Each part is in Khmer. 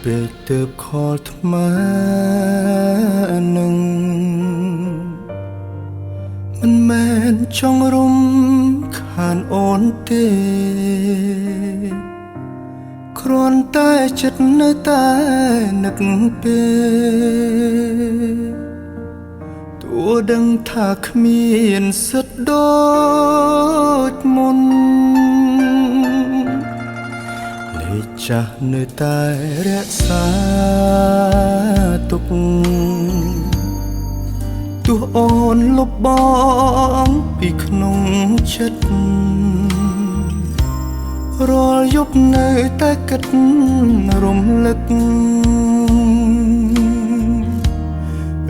ពេលទើបខលថ្មនឹងមិនមែនចង់រំខានអូនទេគ្រាន់តែចិត្តនៅតែនឹកពេលទោះដឹងថាគ្មានសិទ្ធដូចមុនលេខចាស់នៅតែរក្សាទុកទោះអូនលុបបងពីក្នុងចិត្តរាល់យប់នៅតែគិតរំលឹក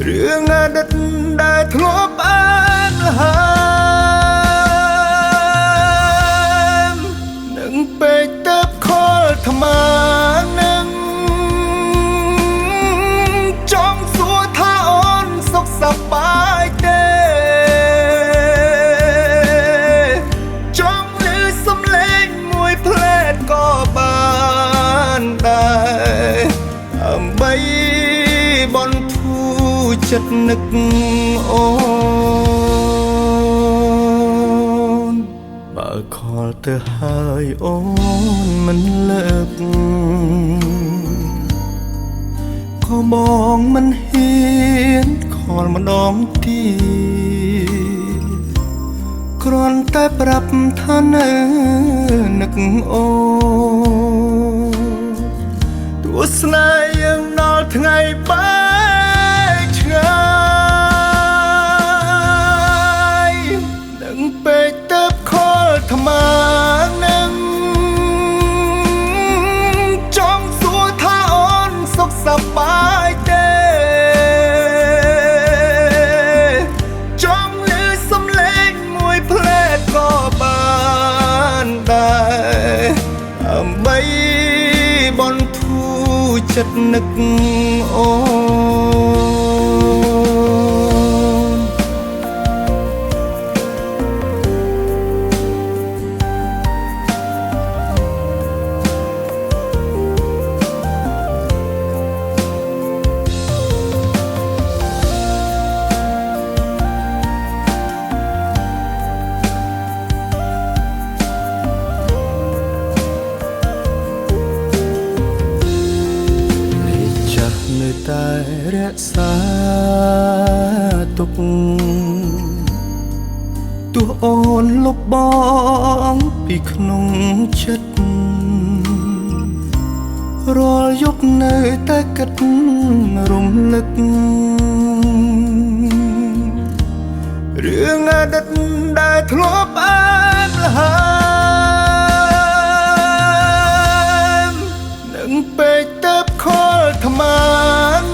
រឿងអតីតដែលធ្លាប់បានហើមនឹងពេកទៅខលថ្មនឹងចង់សួរថាអូនសុខសប្បាយទេចង់ឮសំឡេងមួយផ្លែតក៏បានដែរដើម្បីបន្ធូរចិត្តនឹកអូនបើខលទៅហើយអូនមិនលើកក៏បងមិនហ៊ានខលម្ដងទៀតគ្រាន់តែប្រាប់ថានៅនឹកអូទោះស្នេហ៍យើងដល់ថ្ងៃបែកឆ្ងាយនឹងពេកទៅខលថ្មនឹងចង់សួរថាអូនសុខសប្បាយទេចង់ឮសំឡេងមួយផ្លែតក៏បានដែរដើម្បីបន្ធូរចិត្តនឹកអូននៅតែរក្សាទុកទោះអូនលុបបងពីក្នុងចិត្តរាល់យប់នៅតែគិតរំលឹករឿងអតីតដែលធ្លាប់បានហើមនឹងពេកទៅខលថ្ម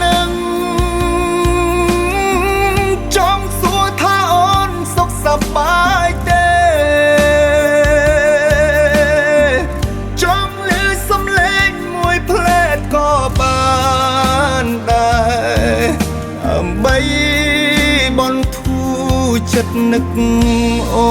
នឹងចង់សួរថាអូនសុខសប្បាយទេចង់ឮសំឡេងមួយផ្លែតក៏បានដែរដើម្បីបន្ធូរចិត្តនឹកអូ